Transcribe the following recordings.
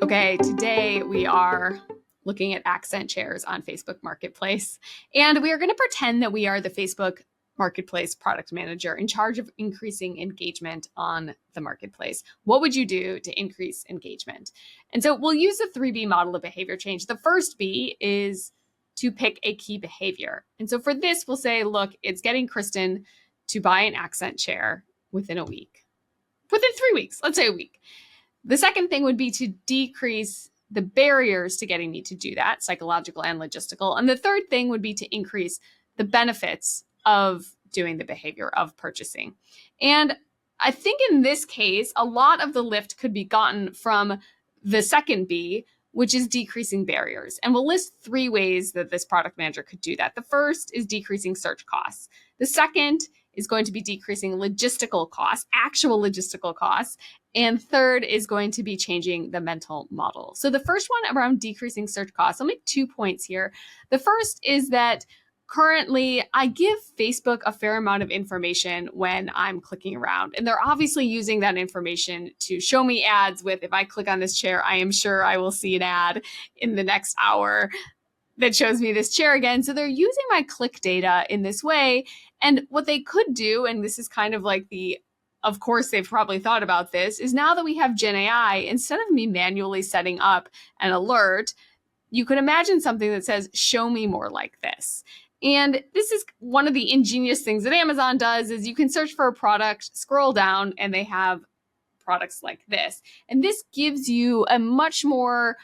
Okay, today we are looking at accent chairs on Facebook Marketplace, and we are going to pretend that we are the Facebook Marketplace product manager in charge of increasing engagement on the marketplace. What would you do to increase engagement? And so we'll use the 3B model of behavior change. The first B is to pick a key behavior. And so for this, we'll say, look, it's getting Kristen to buy an accent chair within a week. Within 3 weeks, let's say a week. The second thing would be to decrease the barriers to getting me to do that, psychological and logistical. And the third thing would be to increase the benefits of doing the behavior of purchasing. And I think in this case, a lot of the lift could be gotten from the second B, which is decreasing barriers. And we'll list 3 ways that this product manager could do that. The first is decreasing search costs. The second is going to be decreasing logistical costs, actual logistical costs. And third is going to be changing the mental model. So the first one around decreasing search costs, I'll make 2 points here. The first is that currently I give Facebook a fair amount of information when I'm clicking around. And they're obviously using that information to show me ads with, if I click on this chair, I am sure I will see an ad in the next hour that shows me this chair again. So they're using my click data in this way. And what they could do, and this is kind of like of course, they've probably thought about this, is now that we have Gen AI, instead of me manually setting up an alert, you could imagine something that says, show me more like this. And this is one of the ingenious things that Amazon does, is you can search for a product, scroll down, and they have products like this. And this gives you a much more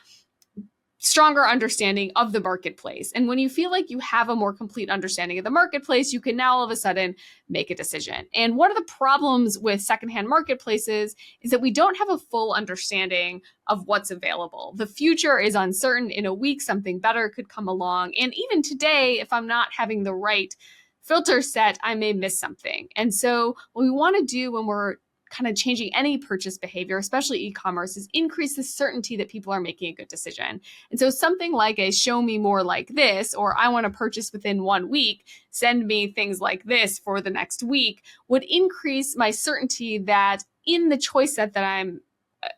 stronger understanding of the marketplace. And when you feel like you have a more complete understanding of the marketplace, you can now all of a sudden make a decision. And one of the problems with secondhand marketplaces is that we don't have a full understanding of what's available. The future is uncertain. In a week, something better could come along. And even today, if I'm not having the right filter set, I may miss something. And so what we want to do when we're kind of changing any purchase behavior, especially e-commerce, is increase the certainty that people are making a good decision. And so something like a show me more like this, or I want to purchase within 1 week, send me things like this for the next week, would increase my certainty that in the choice set that I'm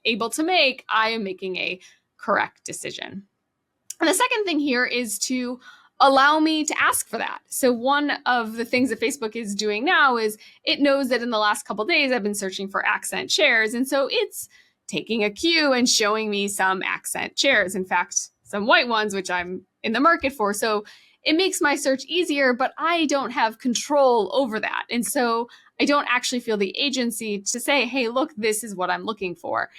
able to make, I am making a correct decision. And the second thing here is to allow me to ask for that. So one of the things that Facebook is doing now is it knows that in the last couple of days, I've been searching for accent chairs. And so it's taking a cue and showing me some accent chairs. In fact, some white ones, which I'm in the market for. So it makes my search easier, but I don't have control over that. And so I don't actually feel the agency to say, hey, look, this is what I'm looking for.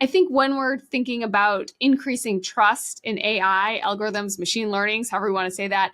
I think when we're thinking about increasing trust in AI, algorithms, machine learnings, however you want to say that,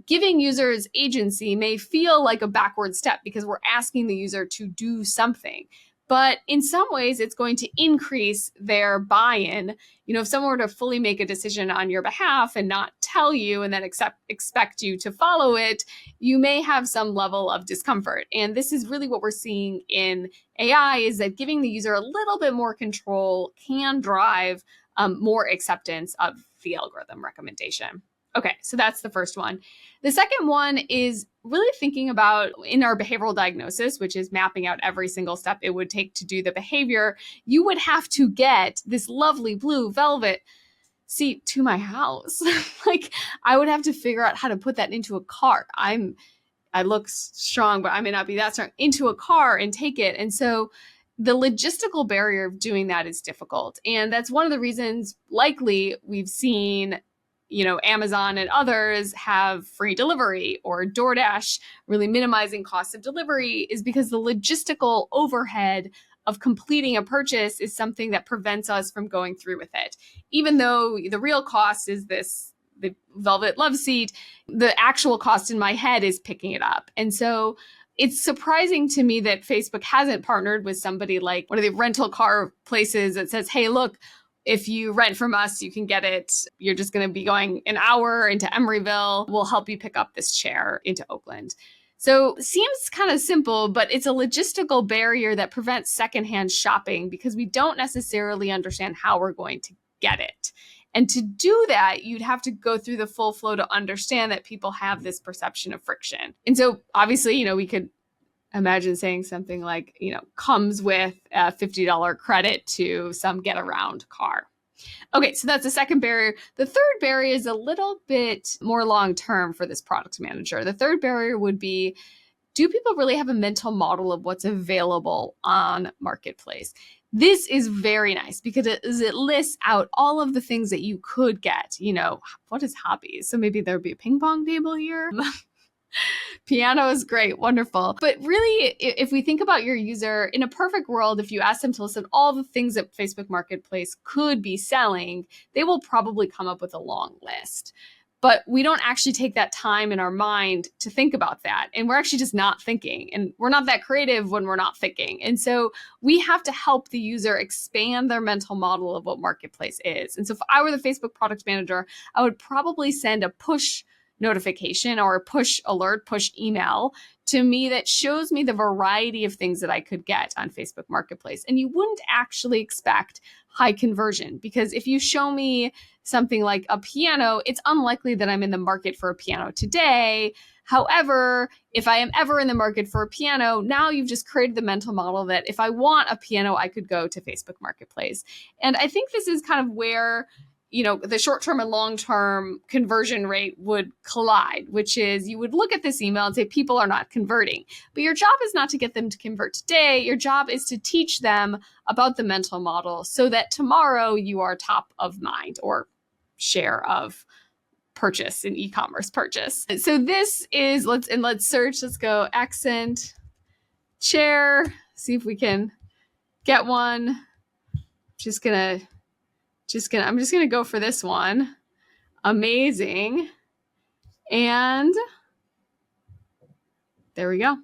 giving users agency may feel like a backward step because we're asking the user to do something. But in some ways, it's going to increase their buy-in. You know, if someone were to fully make a decision on your behalf and not tell you and then expect you to follow it, you may have some level of discomfort. And this is really what we're seeing in AI, is that giving the user a little bit more control can drive more acceptance of the algorithm recommendation. Okay, so that's the first one. The second one is really thinking about in our behavioral diagnosis, which is mapping out every single step it would take to do the behavior, you would have to get this lovely blue velvet seat to my house. Like I would have to figure out how to put that into a cart. I look strong, but I may not be that strong, into a car and take it. And so the logistical barrier of doing that is difficult. And that's one of the reasons likely we've seen Amazon and others have free delivery, or DoorDash really minimizing costs of delivery, is because the logistical overhead of completing a purchase is something that prevents us from going through with it. Even though the real cost is the velvet love seat, the actual cost in my head is picking it up. And so it's surprising to me that Facebook hasn't partnered with somebody like one of the rental car places that says, hey, look, if you rent from us, you can get it. You're just going to be going an hour into Emeryville. We'll help you pick up this chair into Oakland. So it seems kind of simple, but it's a logistical barrier that prevents secondhand shopping because we don't necessarily understand how we're going to get it. And to do that, you'd have to go through the full flow to understand that people have this perception of friction. And so obviously, we could imagine saying something like, comes with a $50 credit to some get around car. Okay, so that's the second barrier. The third barrier is a little bit more long-term for this product manager. The third barrier would be, do people really have a mental model of what's available on Marketplace? This is very nice because it lists out all of the things that you could get. What is hobbies? So maybe there'd be a ping pong table here. Piano is great, wonderful. But really, if we think about your user, in a perfect world, if you ask them to list all the things that Facebook Marketplace could be selling, they will probably come up with a long list. But we don't actually take that time in our mind to think about that. And we're actually just not thinking. And we're not that creative when we're not thinking. And so we have to help the user expand their mental model of what Marketplace is. And so if I were the Facebook product manager, I would probably send a push notification or a push alert, push email to me that shows me the variety of things that I could get on Facebook Marketplace. And you wouldn't actually expect high conversion, because if you show me something like a piano, it's unlikely that I'm in the market for a piano today. However, if I am ever in the market for a piano, now you've just created the mental model that if I want a piano, I could go to Facebook Marketplace. And I think this is kind of where the short-term and long-term conversion rate would collide, which is you would look at this email and say people are not converting. But your job is not to get them to convert today. Your job is to teach them about the mental model so that tomorrow you are top of mind or share of purchase in e-commerce purchase. So this is, let's search, let's go accent chair, see if we can get one. I'm just gonna go for this one. Amazing. And there we go.